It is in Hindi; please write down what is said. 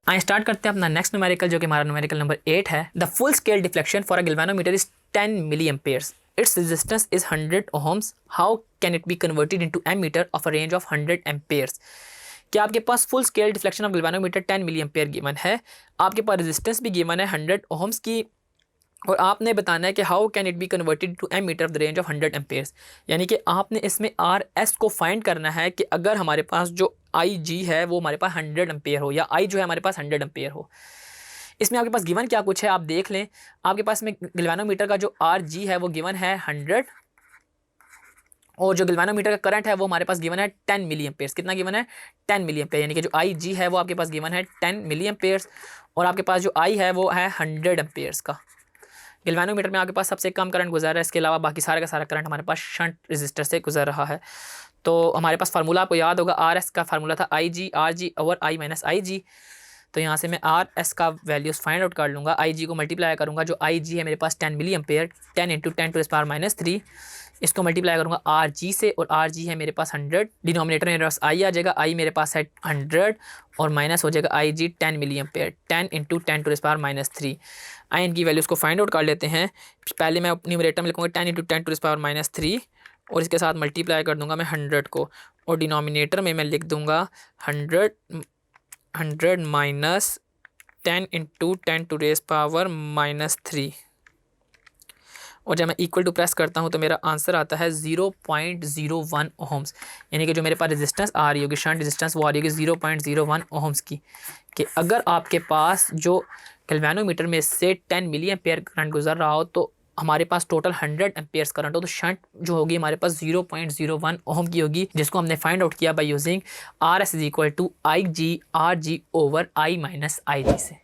आइए स्टार्ट करते हैं अपना नेक्स्ट न्यूमेरिकल, जो कि हमारा न्यूमेरिकल नंबर 8 है। The full scale deflection for a galvanometer is 10 milli amperes. It's resistance is 100 ohms. How can it be converted into ammeter of a range of 100 amperes. क्या आपके पास full scale deflection of galvanometer 10 milli ampere given है, आपके पास रेजिस्टेंस भी गिवन है 100 ओहम्स की, और आपने बताना है कि how can it be converted to ammeter of the range of 100 amperes. यानी कि आपने इसमें आर एस को फाइंड करना है कि अगर हमारे पास जो आई जी है वो हमारे पास 100 एम्पेयर हो, या आई जो है हमारे पास 100 एम्पेयर हो। इसमें आपके पास गिवन क्या कुछ है आप देख लें। आपके पास में गैल्वेनोमीटर का जो आर जी है वो गिवन है 100, और जो गैल्वेनोमीटर का करंट है वो हमारे पास गिवन है 10 मिली एम्पेयर्स। कितना गिवन है? 10 मिली एम्पेयर। यानी कि जो आई जी है वो आपके पास गिवन है 10 मिली एम्पेयर्स, और आपके पास जो आई है वो है 100 एम्पेयर्स का। गैल्वेनोमीटर में आपके पास सबसे कम करंट गुजर रहा है, इसके अलावा बाकी सारा का सारा करंट हमारे पास शंट रेजिस्टर से गुजर रहा है। तो हमारे पास फार्मूला आपको याद होगा, आर एस का फार्मूला था I G, R G over I minus I G. तो यहाँ से मैं आर एस का वैल्यूज़ फाइंड आउट कर लूँगा, आई जी को मल्टीप्लाई करूँगा। जो आई जी है मेरे पास 10 मिली एम्पेयर, 10 इंटू 10⁻³ इसको मल्टीप्लाई करूँगा आर जी से, और आर जी है मेरे पास 100। डिनोमिनेटर में मेरे पास आई आ जाएगा, आई मेरे पास है 100, और माइनस हो जाएगा आई जी 10 मिली एम्पेयर, 10 इंटू 10⁻³ आई इनकी वैल्यूज़ को फाइंड आउट कर लेते हैं। पहले मैं न्यूमरेटर में लिखूँगा 10 इंटू 10⁻³ और इसके साथ मल्टीप्लाई कर दूँगा मैं 100 को, और डिनोमिनेटर में मैं लिख दूँगा 100 माइनस 10 इंटू 10⁻³ और जब मैं इक्वल टू प्रेस करता हूँ तो मेरा आंसर आता है 0.01 ओहम्स। यानी कि जो मेरे पास रेजिस्टेंस आ रही होगी, शंट रेजिस्टेंस, वो आ रही होगी 0.01 ओहम्स की। कि अगर आपके पास जो गैल्वेनोमीटर में से 10 मिली एम्पेयर करंट गुजर रहा हो तो हमारे पास टोटल 100 एम्पेयर्स करंट हो, तो शंट जो होगी हमारे पास 0.01 ओहम की होगी, जिसको हमने फाइंड आउट किया by using R S is equal to I G R G over I minus I G से।